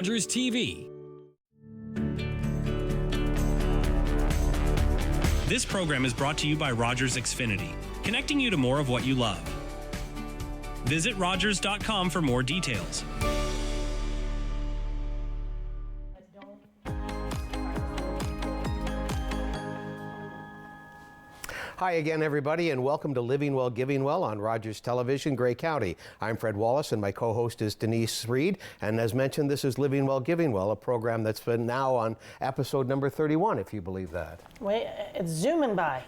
Rogers TV. This program is brought to you by Rogers Xfinity, connecting you to more of what you love. Visit Rogers.com for more details. Hi again, everybody, and welcome to Living Well, Giving Well on Rogers Television, Grey County. I'm Fred Wallace, and my co-host is Denise Reid. And as mentioned, this is Living Well, Giving Well, a program that's been now on episode number 31, if you believe that. Wait, it's zooming by.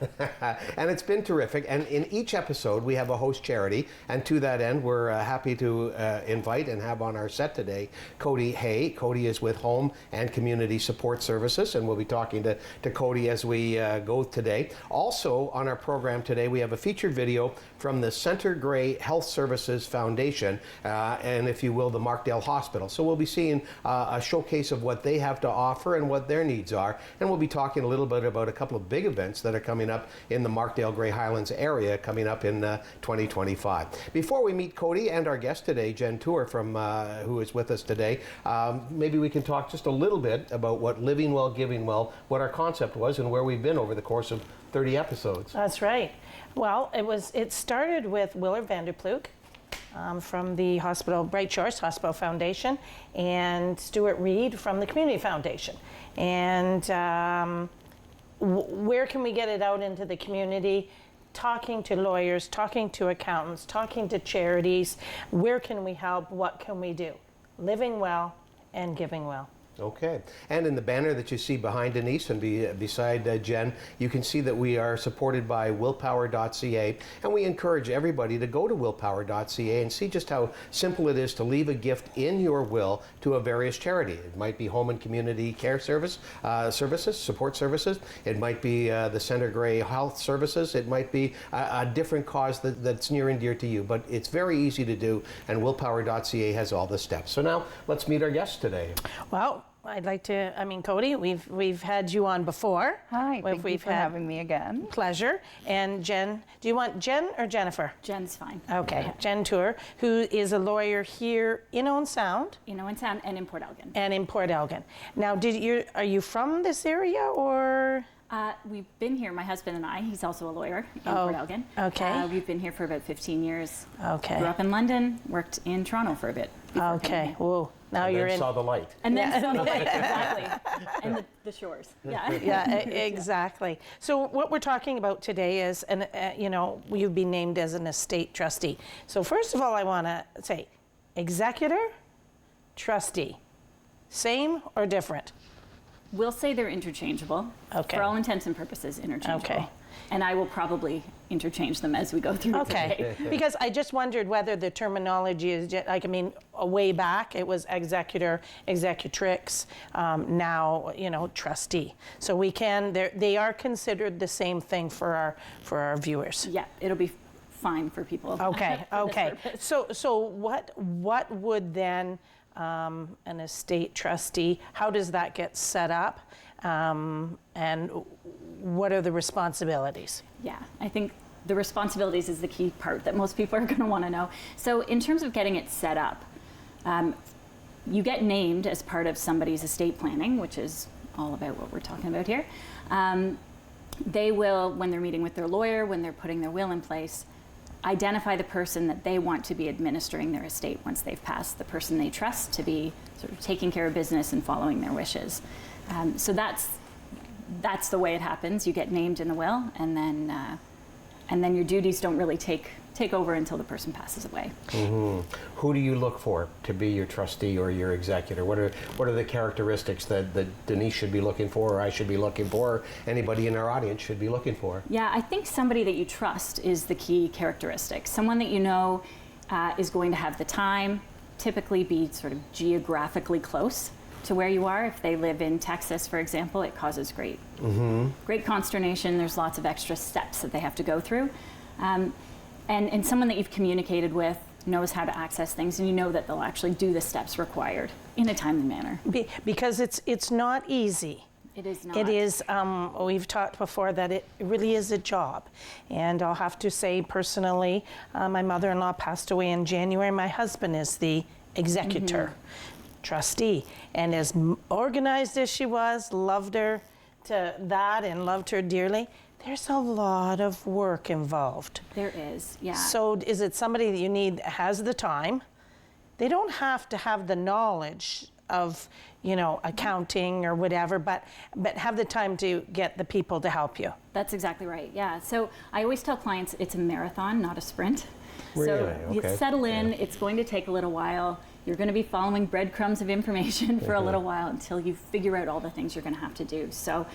And it's been terrific. And in each episode, we have a host charity. And to that end, we're happy to invite and have on our set today Cody Hay. Cody is with Home and Community Support Services, and we'll be talking to Cody as we go today. Also, on our program today, we have a featured video from the Center Grey Health Services Foundation, and if you will, the Markdale Hospital. So we'll be seeing a showcase of what they have to offer and what their needs are, and we'll be talking a little bit about a couple of big events that are coming up in the Markdale Grey Highlands area coming up in 2025. Before we meet Cody and our guest today, Jen Tuer, from who is with us today, maybe we can talk just a little bit about what Living Well, Giving Well, what our concept was, and where we've been over the course of 30 episodes. That's right. Well, it started with Willard Vanderploeg from the hospital, Bright Shores Hospital Foundation, and Stuart Reid from the Community Foundation. And where can we get it out into the community? Talking to lawyers, talking to accountants, talking to charities. Where can we help? What can we do? Living well and giving well. Okay. And in the banner that you see behind Denise and beside Jen, you can see that we are supported by willpower.ca, and we encourage everybody to go to willpower.ca and see just how simple it is to leave a gift in your will to a various charity. It might be Home and Community Care Services, support services. It might be the Center Grey Health Services. It might be a different cause that's near and dear to you, but it's very easy to do, and willpower.ca has all the steps. So now let's meet our guests today. Well, I'd like to, Cody, we've had you on before. Hi, thank you for having me again. Pleasure. And Jen, do you want Jen or Jennifer? Jen's fine. Okay, Jen Tuer, who is a lawyer here in Owen Sound. In Owen Sound and in Port Elgin. And in Port Elgin. Now, are you from this area or? We've been here, my husband and I. He's also a lawyer in Port Elgin. Okay. We've been here for about 15 years. Okay. Grew up in London, worked in Toronto for a bit. Okay. Whoa. Now and you're then in. Saw the light. And then saw the light, exactly. And the shores. Yeah. Yeah, exactly. So what we're talking about today is, you've been named as an estate trustee. So first of all, I want to say, executor, trustee, same or different? We'll say they're interchangeable. Okay. For all intents and purposes, interchangeable. Okay. And I will probably interchange them as we go through today. Because I just wondered whether the terminology is, way back it was executor, executrix, now, trustee. So they are considered the same thing for our viewers. Yeah, it'll be fine for people. Okay, okay. So what would then an estate trustee, how does that get set up? And what are the responsibilities? Yeah, I think the responsibilities is the key part that most people are going to want to know. So in terms of getting it set up, you get named as part of somebody's estate planning, which is all about what we're talking about here. They will, when they're meeting with their lawyer, when they're putting their will in place, identify the person that they want to be administering their estate once they've passed, the person they trust to be sort of taking care of business and following their wishes. So that's the way it happens. You get named in the will, and then your duties don't really take over until the person passes away. Mm-hmm. Who do you look for to be your trustee or your executor? What are the characteristics that Denise should be looking for, or I should be looking for, or anybody in our audience should be looking for? Yeah, I think somebody that you trust is the key characteristic. Someone that you know is going to have the time, typically be sort of geographically close to where you are. If they live in Texas, for example, it causes great consternation. There's lots of extra steps that they have to go through. And someone that you've communicated with, knows how to access things, and you know that they'll actually do the steps required in a timely manner. Because it's not easy. It is not. It is, we've talked before that it really is a job. And I'll have to say personally, my mother-in-law passed away in January. My husband is the executor. trustee. And as organized as she was, loved her to that and loved her dearly, there's a lot of work involved. There is, yeah. So is it somebody that you need has the time? They don't have to have the knowledge of, accounting or whatever, but have the time to get the people to help you. That's exactly right, yeah. So I always tell clients it's a marathon, not a sprint. Really? So you Okay. settle in, it's going to take a little while. You're going to be following breadcrumbs of information for a little while until you figure out all the things you're going to have to do. So,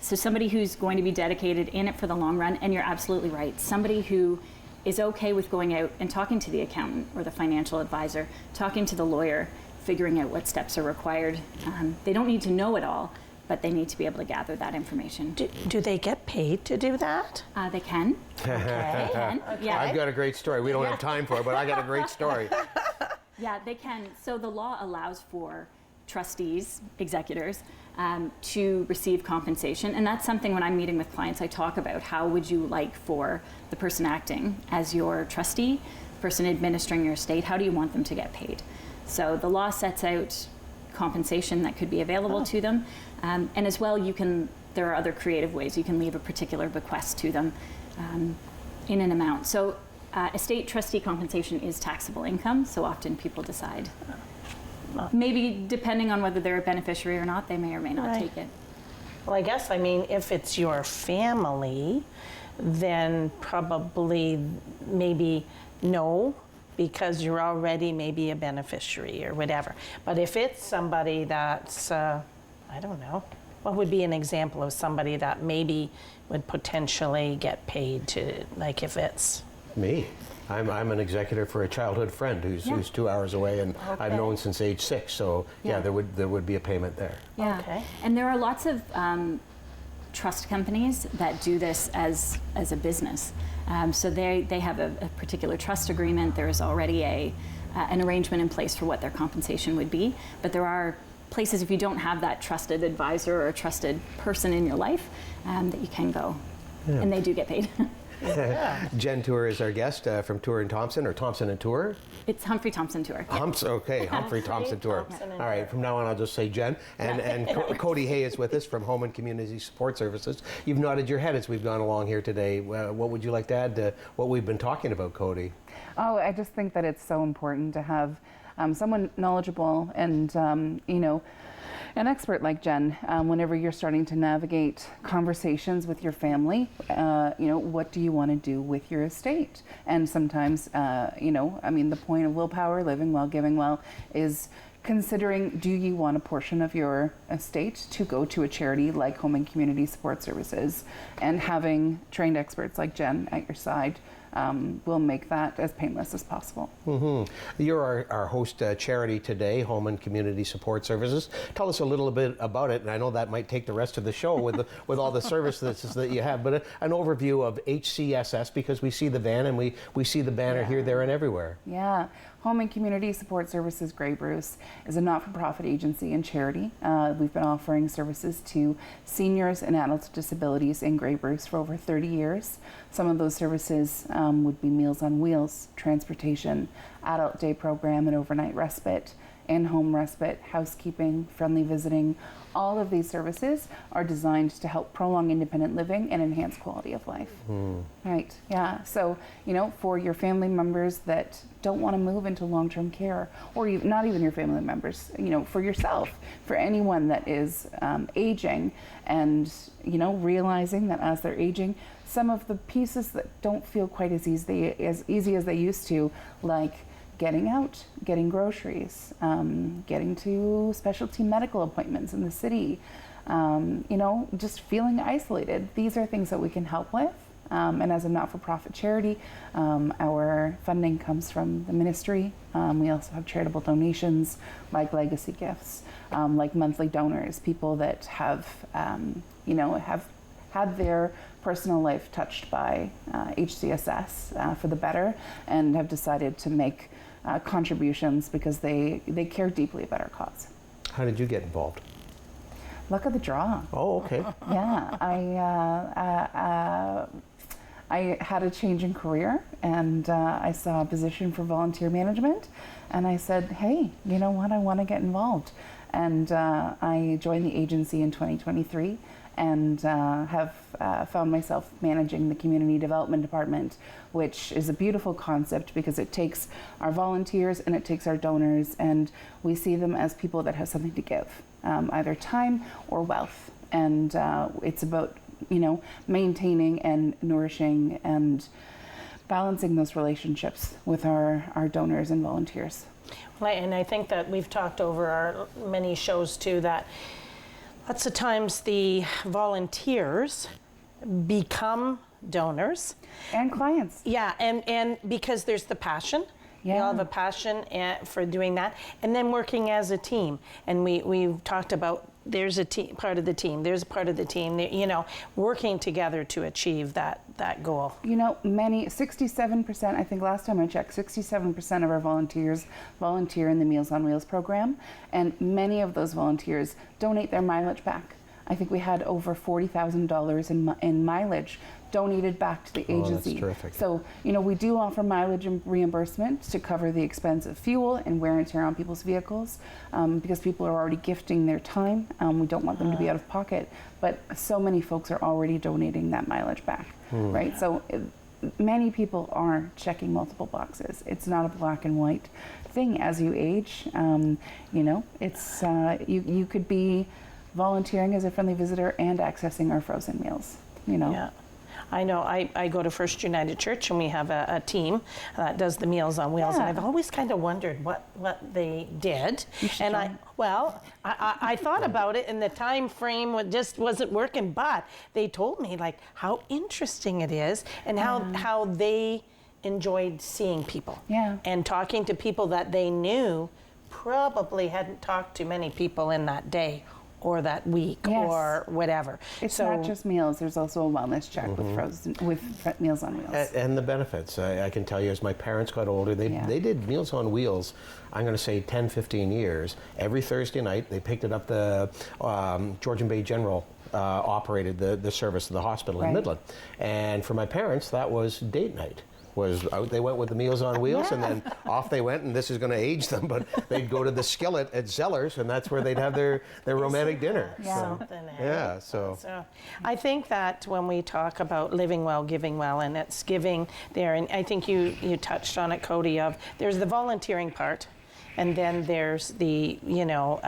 so somebody who's going to be dedicated in it for the long run, and you're absolutely right, somebody who is okay with going out and talking to the accountant or the financial advisor, talking to the lawyer, figuring out what steps are required. They don't need to know it all, but they need to be able to gather that information. Do they get paid to do that? They can. Okay. Yeah. I've got a great story. We don't have time for it, but I got a great story. Yeah, they can. So the law allows for trustees, executors, to receive compensation. And that's something when I'm meeting with clients, I talk about how would you like for the person acting as your trustee, person administering your estate, how do you want them to get paid? So the law sets out compensation that could be available to them. And as well, there are other creative ways. You can leave a particular bequest to them in an amount. So estate trustee compensation is taxable income, so often people decide. Maybe depending on whether they're a beneficiary or not, they may or may not take it. Well, I guess, if it's your family, then probably maybe no, because you're already maybe a beneficiary or whatever. But if it's somebody that's, I don't know, what would be an example of somebody that maybe would potentially get paid to, like if it's... Me. I'm an executor for a childhood friend who's 2 hours away, and I've known since age 6. So yeah, there would be a payment there. Yeah. Okay. And there are lots of trust companies that do this as a business. So they have a particular trust agreement. There is already an arrangement in place for what their compensation would be. But there are places, if you don't have that trusted advisor or a trusted person in your life, that you can go. Yeah. And they do get paid. Jen Tuer is our guest from Tuer and Thomson, or Thomson and Tuer? It's Humphrey Thomson Tuer. Okay, Humphrey Thomson Tuer. All right, from now on I'll just say Jen. And Cody Hay is with us from Home and Community Support Services. You've nodded your head as we've gone along here today. What would you like to add to what we've been talking about, Cody? Oh, I just think that it's so important to have someone knowledgeable and, an expert like Jen, whenever you're starting to navigate conversations with your family, what do you want to do with your estate? And sometimes, the point of willpower, living well, giving well, is considering, do you want a portion of your estate to go to a charity like Home and Community Support Services? And having trained experts like Jen at your side will make that as painless as possible. Mm-hmm. You're our host charity today, Home and Community Support Services. Tell us a little bit about it, and I know that might take the rest of the show with all the services that you have, but an overview of HCSS, because we see the van and we see the banner here, there, and everywhere. Yeah. Home and Community Support Services Grey Bruce is a not-for-profit agency and charity. We've been offering services to seniors and adults with disabilities in Grey Bruce for over 30 years. Some of those services would be Meals on Wheels, transportation, adult day program and overnight respite, in-home respite, housekeeping, friendly visiting. All of these services are designed to help prolong independent living and enhance quality of life. Right, yeah. So, for your family members that don't want to move into long-term care, or not even your family members, for yourself, for anyone that is aging and, realizing that as they're aging, some of the pieces that don't feel quite as easy as they used to, like getting out, getting groceries, getting to specialty medical appointments in the city, just feeling isolated. These are things that we can help with. And as a not-for-profit charity, our funding comes from the ministry. We also have charitable donations like legacy gifts, like monthly donors, people that have had their personal life touched by HCSS for the better and have decided to make contributions because they care deeply about our cause. How did you get involved? Luck of the draw. Oh, okay. Yeah, I had a change in career, and I saw a position for volunteer management, and I said, hey, you know what, I want to get involved. And I joined the agency in 2023 and have found myself managing the community development department, which is a beautiful concept because it takes our volunteers and it takes our donors, and we see them as people that have something to give, either time or wealth. And it's about, you know, maintaining and nourishing and balancing those relationships with our donors and volunteers. And I think that we've talked over our many shows too that lots of times the volunteers become donors. And clients. Yeah, and because there's the passion. Yeah. We all have a passion for doing that. And then working as a team. And we've talked about there's a team, part of the team, there's a part of the team, you know, working together to achieve that goal. You know, 67%, I think last time I checked, 67% of our volunteers volunteer in the Meals on Wheels program, and many of those volunteers donate their mileage back. I think we had over $40,000 in mileage donated back to the agency. That's terrific. So, you know, we do offer mileage reimbursement to cover the expense of fuel and wear and tear on people's vehicles, because people are already gifting their time. We don't want them to be out of pocket, but so many folks are already donating that mileage back, right? So many people are checking multiple boxes. It's not a black and white thing. As you age, you know, it's you could be volunteering as a friendly visitor and accessing our frozen meals, you know. Yeah. I know I go to First United Church, and we have a team that does the Meals on Wheels, and I've always kind of wondered what they did. And I thought about it, and the time frame just wasn't working, but they told me like how interesting it is and how they enjoyed seeing people and talking to people that they knew probably hadn't talked to many people in that day or that week or whatever. It's not just meals. There's also a wellness check with Meals on Wheels. And the benefits. I can tell you, as my parents got older, they did Meals on Wheels, I'm going to say 10, 15 years. Every Thursday night, they picked it up. The Georgian Bay General operated the service of the hospital in Midland. And for my parents, that was date night. Was out, they went with the Meals on Wheels, and then off they went, and this is going to age them, but they'd go to the Skillet at Zellers, and that's where they'd have their romantic dinner. So I think that when we talk about living well, giving well, and it's giving there, and I think you touched on it, Cody, of there's the volunteering part, and then there's the, you know,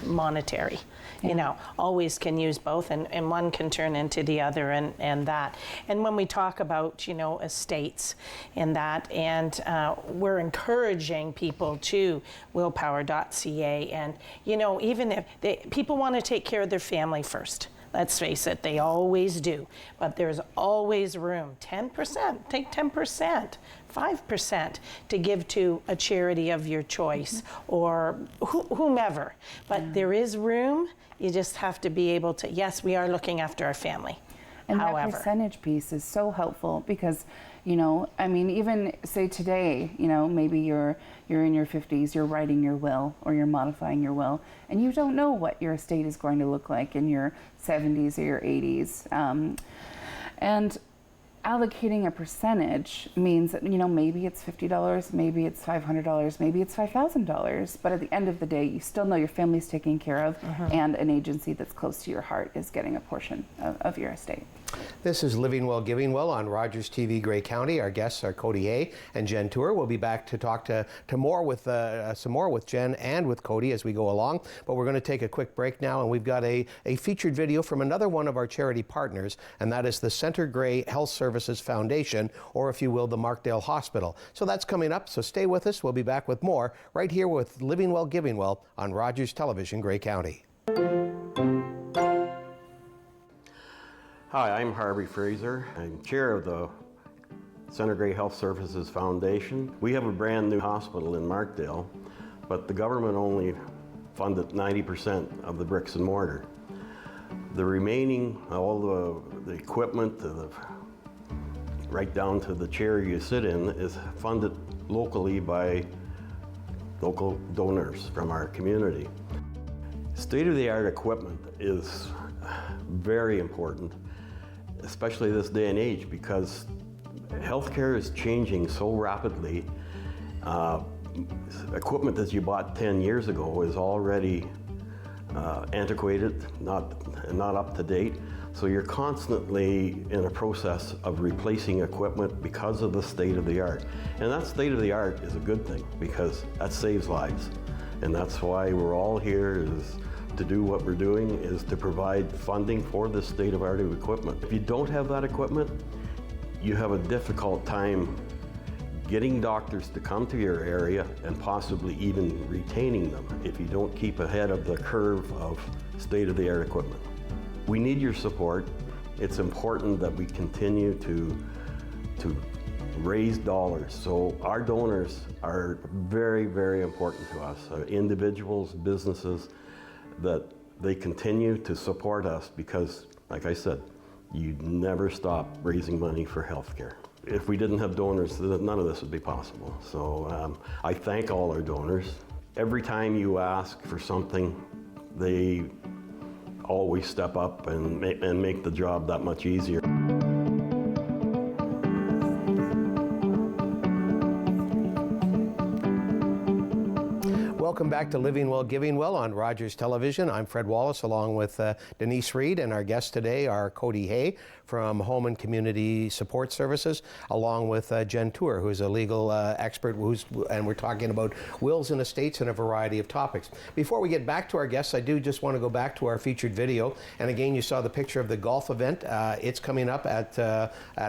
monetary. You know, always can use both, and one can turn into the other, and that. And when we talk about, you know, estates and that, and we're encouraging people to willpower.ca, and, you know, even if people want to take care of their family first. Let's face it, they always do. But there's always room. 10%, take 10%, 5% to give to a charity of your choice or whomever. But there is room. You just have to be able to, yes, we are looking after our family. And that percentage piece is so helpful because, you know, I mean, even say today, you know, maybe you're in your 50s, you're writing your will or you're modifying your will, and you don't know what your estate is going to look like in your 70s or your 80s. And allocating a percentage means that, you know, maybe it's $50, maybe it's $500, maybe it's $5,000, but at the end of the day, you still know your family's taken care of, and an agency that's close to your heart is getting a portion of your estate. This is Living Well, Giving Well on Rogers TV Grey County. Our guests are Cody Hay and Jen Tuer. We'll be back to talk to more with some more with Jen and with Cody as we go along. But we're going to take a quick break now, and we've got a featured video from another one of our charity partners, and that is the Center Grey Health Services Foundation, or if you will, the Markdale Hospital. So that's coming up, so stay with us. We'll be back with more right here with Living Well, Giving Well on Rogers Television Grey County. Hi, I'm Harvey Fraser. I'm chair of the Center Grey Health Services Foundation. We have a brand new hospital in Markdale, but the government only funded 90% of the bricks and mortar. The remaining, all the equipment, right down to the chair you sit in, is funded locally by local donors from our community. State-of-the-art equipment is very important. especially this day and age, because healthcare is changing so rapidly. Equipment that you bought 10 years ago is already antiquated, not up to date. So you're constantly in a process of replacing equipment because of the state of the art. And that state of the art is a good thing, because that saves lives. And that's why we're all here, is to do what we're doing, is to provide funding for this state of art of equipment. If you don't have that equipment, you have a difficult time getting doctors to come to your area and possibly even retaining them if you don't keep ahead of the curve of state-of-the-art equipment. We need your support. It's important that we continue to raise dollars. So our donors are very, very important to us. Individuals, businesses, that they continue to support us, because, like I said, you never stop raising money for healthcare. If we didn't have donors, none of this would be possible. So I thank all our donors. Every time you ask for something, they always step up and make the job that much easier. Welcome back to Living Well, Giving Well on Rogers Television. I'm Fred Wallace, along with Denise Reid, and our guests today are Cody Hay from Home and Community Support Services, along with Jen Tuer, who's a legal expert, and we're talking about wills and estates and a variety of topics. Before we get back to our guests, I do just want to go back to our featured video. And again, you saw the picture of the golf event. It's coming up at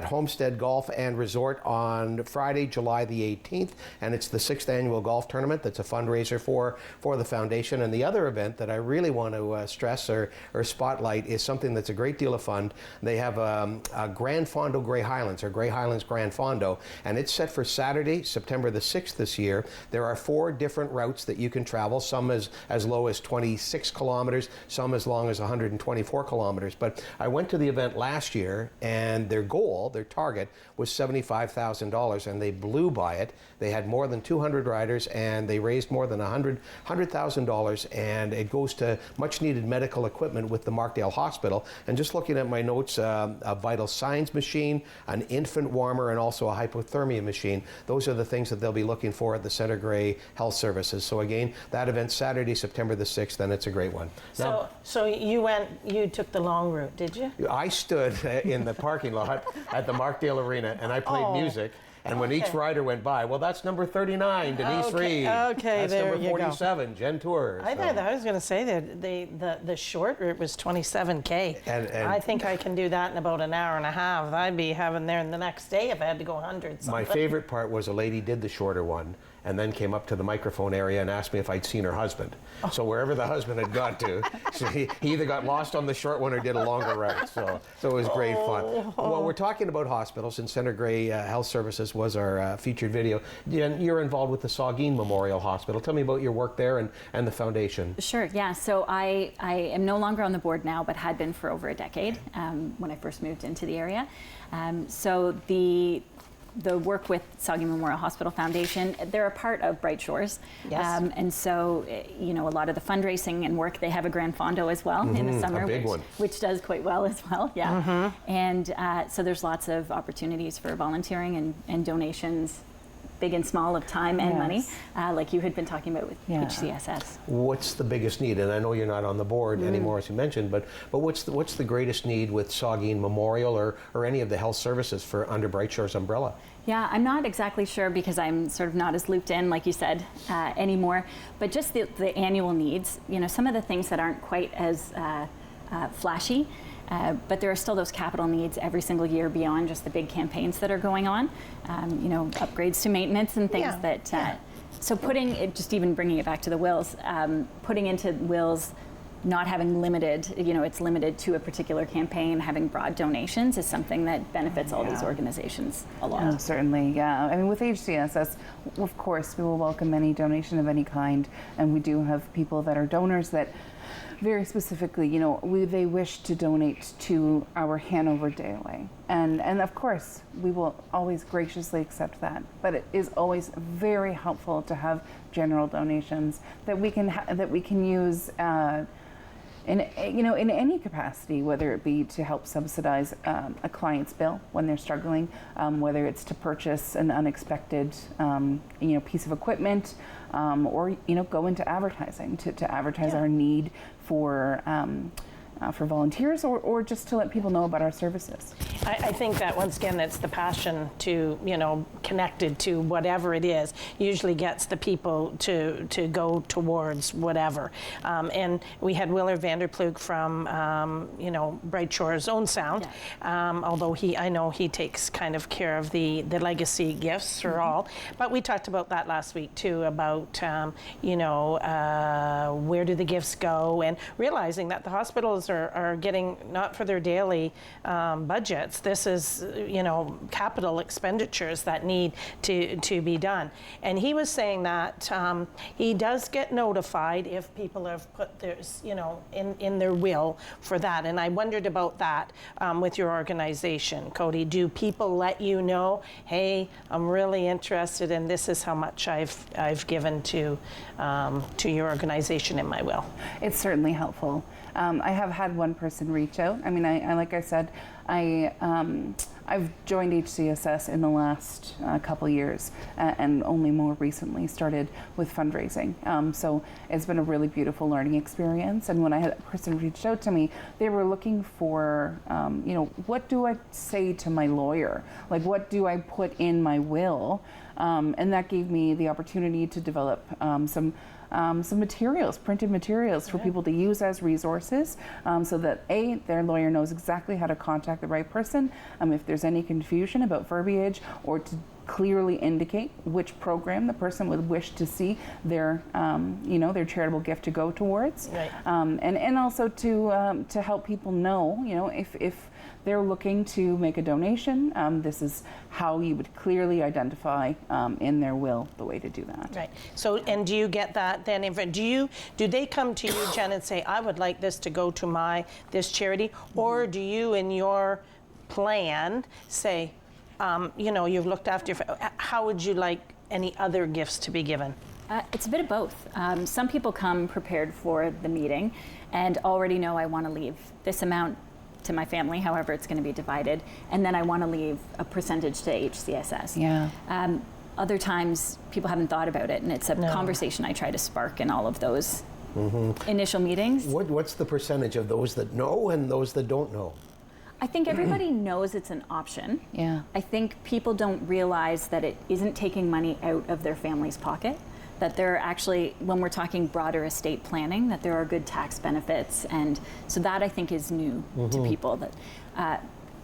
Homestead Golf and Resort on Friday, July the 18th, and it's the 6th annual golf tournament. That's a fundraiser for the foundation. And the other event that I really want to stress or spotlight is something that's a great deal of fun. They have a Grand Fondo Grey Highlands, or Grey Highlands Grand Fondo, and it's set for Saturday, September the 6th this year. There are 4 different routes that you can travel, some as low as 26 kilometers, some as long as 124 kilometers. But I went to the event last year, and their target was $75,000, and they blew by it. They had more than 200 riders, and they raised more than $100,000, and it goes to much needed medical equipment with the Markdale Hospital. And just looking at my notes, a vital signs machine, an infant warmer, and also a hypothermia machine. Those are the things that they'll be looking for at the Center Grey Health Services. So again, that event Saturday, September the 6th, and it's a great one. Now, So you took the long route, did you? I stood in the parking lot at the Markdale Arena, and I played music. And when each rider went by, well, that's number 39, Denise Reid. Okay, that's there number 47, Jen Tuer. I thought I was going to say that the short route was 27K. And I think I can do that in about an hour and a half. I'd be having there the next day if I had to go 100 something. My favorite part was a lady did the shorter one and then came up to the microphone area and asked me if I'd seen her husband. So wherever the husband had got to, so he either got lost on the short one or did a longer route. So it was great fun. Well, we're talking about hospitals, and Center Grey Health Services was our featured video. Jen, you're involved with the Saugeen Memorial Hospital. Tell me about your work there and the foundation. Sure, yeah. So I am no longer on the board now, but had been for over a decade when I first moved into the area. So the work with Saugeen Memorial Hospital Foundation, they're a part of Bright Shores. Yes. And so, a lot of the fundraising and work, they have a Grand Fondo as well in the summer, which does quite well as well, yeah. And so there's lots of opportunities for volunteering and donations, big and small, of time and money, like you had been talking about with HCSS. What's the biggest need? And I know you're not on the board anymore, as you mentioned, but what's the greatest need with Saugeen Memorial or any of the health services for under Bright Shores umbrella? Yeah, I'm not exactly sure, because I'm sort of not as looped in, like you said, anymore. But just the annual needs, some of the things that aren't quite as flashy. But there are still those capital needs every single year beyond just the big campaigns that are going on, upgrades to maintenance and things so putting it, just even bringing it back to the wills, putting into wills, not having limited, it's limited to a particular campaign, having broad donations is something that benefits all these organizations a lot. Oh, certainly, yeah. I mean, with HCSS, of course, we will welcome any donation of any kind, and we do have people that are donors that very specifically, they wish to donate to our Hanover Daily. And of course, we will always graciously accept that. But it is always very helpful to have general donations that we can use in any capacity, whether it be to help subsidize a client's bill when they're struggling, whether it's to purchase an unexpected piece of equipment, or go into advertising to advertise our need for volunteers, or just to let people know about our services. I think that once again, it's the passion to, connected to whatever it is, usually gets the people to go towards whatever. And we had Willard Vanderploeg from, Bright Shore's Own Sound, although I know he takes kind of care of the legacy gifts for all. But we talked about that last week too, about, where do the gifts go, and realizing that the hospitals are getting, not for their daily budgets, this is, capital expenditures that need to be done. And he was saying that he does get notified if people have put theirs, in their will for that. And I wondered about that with your organization, Cody. Do people let you know, hey, I'm really interested and this is how much I've given to your organization in my will? It's certainly helpful. I have had one person reach out. I mean, I like I said, I've joined HCSS in the last couple years, and only more recently started with fundraising. So it's been a really beautiful learning experience. And when I had a person reach out to me, they were looking for, what do I say to my lawyer? Like, what do I put in my will? And that gave me the opportunity to develop some materials, printed materials for people to use as resources, so that their lawyer knows exactly how to contact the right person if there's any confusion about verbiage, or to clearly indicate which program the person would wish to see their their charitable gift to go towards, right. And also to help people know, if they're looking to make a donation, this is how you would clearly identify in their will the way to do that. Right. So, and do you get that then? Do they come to you, Jen, and say, I would like this to go to this charity, or do you, in your plan, say, you've looked after how would you like any other gifts to be given? It's a bit of both. Some people come prepared for the meeting and already know I want to leave this amount to my family, however it's going to be divided, and then I want to leave a percentage to HCSS. Yeah. Other times people haven't thought about it, and it's a conversation I try to spark in all of those initial meetings. What's the percentage of those that know and those that don't know? I think everybody knows it's an option. Yeah. I think people don't realize that it isn't taking money out of their family's pocket, that there are actually, when we're talking broader estate planning, that there are good tax benefits. And so that I think is new to people, that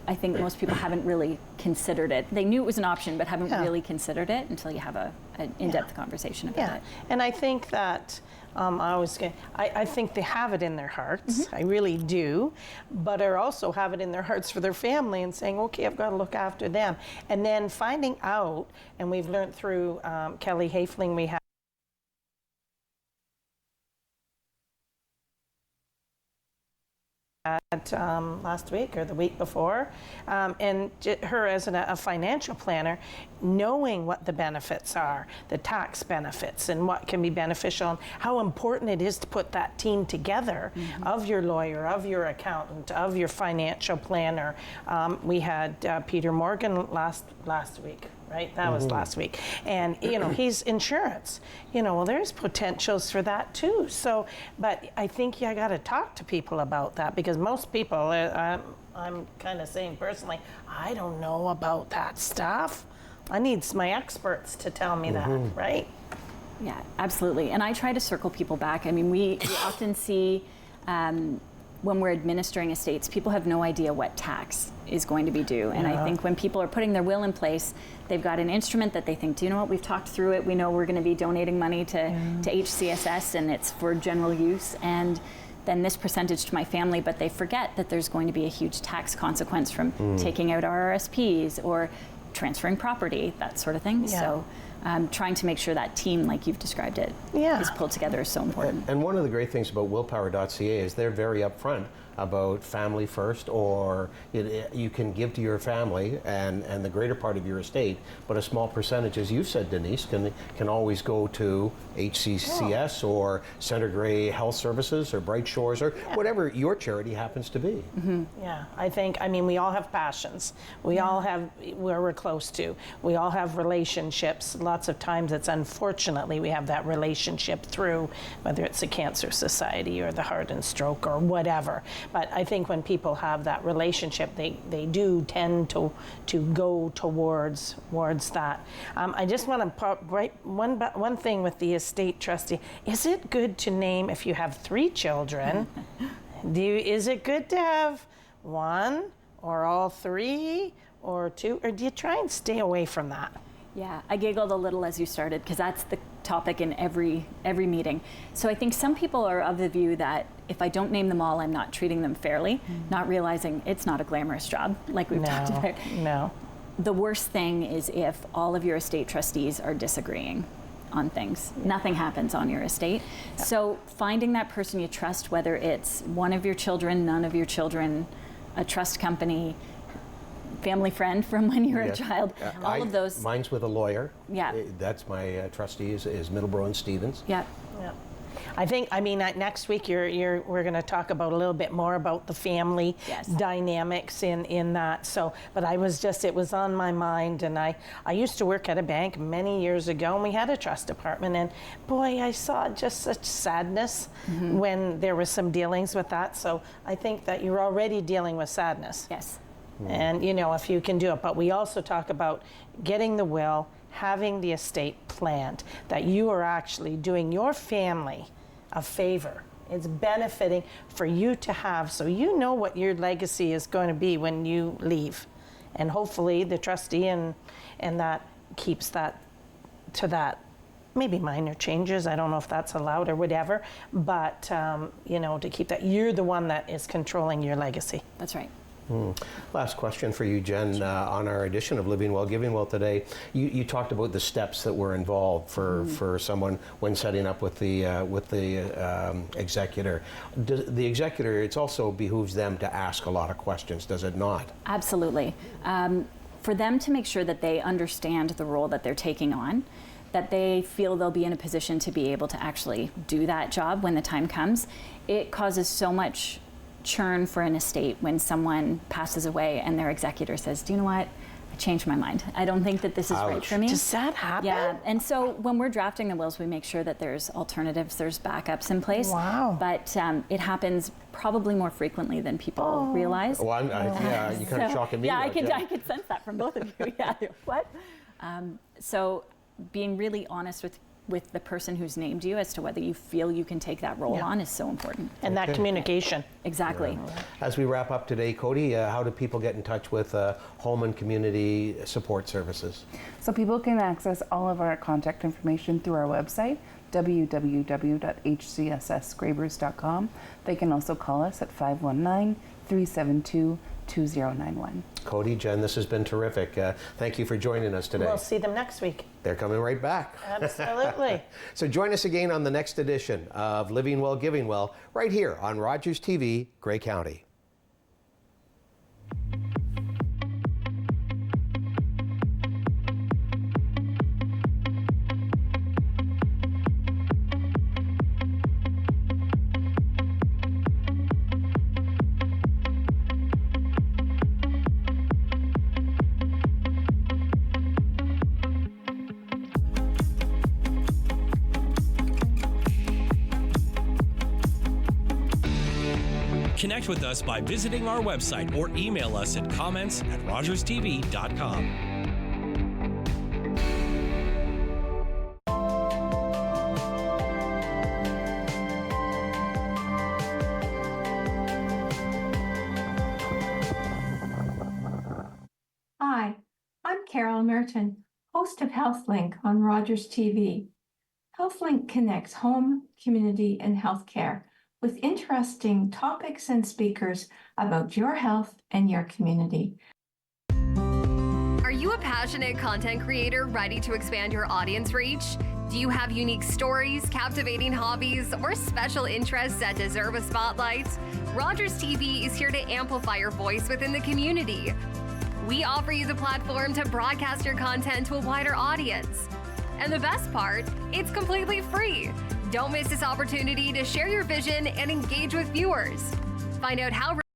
I think most people haven't really considered it. They knew it was an option, but haven't really considered it until you have an in-depth conversation about it. And I think that I think they have it in their hearts. I really do, but are also have it in their hearts for their family and saying, okay, I've got to look after them. And then finding out, and we've learned through Kelly Hafling, we have last week or the week before, and her as a financial planner, knowing what the benefits are, the tax benefits, and what can be beneficial, and how important it is to put that team together of your lawyer, of your accountant, of your financial planner. We had Peter Morgan last week. Right, that was last week, and he's insurance. Well, there's potentials for that too. So, but I think I got to talk to people about that, because most people, I'm kind of saying personally, I don't know about that stuff. I need my experts to tell me that, right? Yeah, absolutely. And I try to circle people back. I mean, we often see when we're administering estates, people have no idea what tax is going to be due. And I think when people are putting their will in place, they've got an instrument that they think, do you know what, we've talked through it, we know we're going to be donating money to HCSS and it's for general use, and then this percentage to my family, but they forget that there's going to be a huge tax consequence from taking out RRSPs or transferring property, that sort of thing. So trying to make sure that team, like you've described it, is pulled together is so important. And one of the great things about willpower.ca is they're very upfront about family first, or you can give to your family and the greater part of your estate, but a small percentage, as you said, Denise, can always go to HCCS or Center Grey Health Services or Bright Shores or whatever your charity happens to be. Yeah, I mean, we all have passions. We all have where we're close to. We all have relationships. Lots of times it's unfortunately we have that relationship through whether it's the Cancer Society or the Heart and Stroke or whatever. But I think when people have that relationship, they do tend to go towards that. I just want to pop right one thing with the estate trustee. Is it good to name if you have 3 children? Is it good to have 1 or all 3 or 2, or do you try and stay away from that? Yeah, I giggled a little as you started because that's the topic in every meeting. So I think some people are of the view that if I don't name them all, I'm not treating them fairly, not realizing it's not a glamorous job like we've talked about. No. The worst thing is if all of your estate trustees are disagreeing on things. Nothing happens on your estate. So finding that person you trust, whether it's one of your children, none of your children, a trust company, family friend from when you were a child, all of those. Mine's with a lawyer. Yeah. That's my trustee is Middleborough and Stevens. Yeah. Yeah. I mean, next week we're going to talk about a little bit more about the family dynamics in that. So, but it was on my mind, and I used to work at a bank many years ago, and we had a trust department, and boy, I saw just such sadness when there was some dealings with that. So I think that you're already dealing with sadness. Yes. And if you can do it, but we also talk about getting the will, having the estate planned, that you are actually doing your family a favor. It's benefiting for you to have, so you know what your legacy is going to be when you leave. And hopefully the trustee and that keeps that to that. Maybe minor changes, I don't know if that's allowed or whatever, but to keep that, you're the one that is controlling your legacy. That's right. Last question for you, Jen. On our edition of Living Well, Giving Well today, you talked about the steps that were involved for someone when setting up with the executor. The executor, it also behooves them to ask a lot of questions, does it not? Absolutely. For them to make sure that they understand the role that they're taking on, that they feel they'll be in a position to be able to actually do that job when the time comes, it causes so much churn for an estate when someone passes away and their executor says, do you know what, I changed my mind. I don't think that this is right for me. Does that happen? Yeah, and so when we're drafting the wills, we make sure that there's alternatives, there's backups in place. Wow. But it happens probably more frequently than people realize. Well, you kind of shocking me. Yeah, I could sense that from both of you. Yeah, what? So being really honest with the person who's named you as to whether you feel you can take that role on is so important. And that communication. Exactly. Yeah. As we wrap up today, Cody, how do people get in touch with home and community support services? So people can access all of our contact information through our website, www.hcssgraybruce.com. They can also call us at 519-372-2091. Cody, Jen, this has been terrific. Thank you for joining us today. We'll see them next week. They're coming right back. Absolutely. So join us again on the next edition of Living Well, Giving Well, right here on Rogers TV, Grey County. Connect with us by visiting our website or email us at comments@rogerstv.com. Hi, I'm Carol Merton, host of HealthLink on Rogers TV. HealthLink connects home, community, and healthcare with interesting topics and speakers about your health and your community. Are you a passionate content creator ready to expand your audience reach? Do you have unique stories, captivating hobbies, or special interests that deserve a spotlight? Rogers TV is here to amplify your voice within the community. We offer you the platform to broadcast your content to a wider audience. And the best part, it's completely free. Don't miss this opportunity to share your vision and engage with viewers. Find out how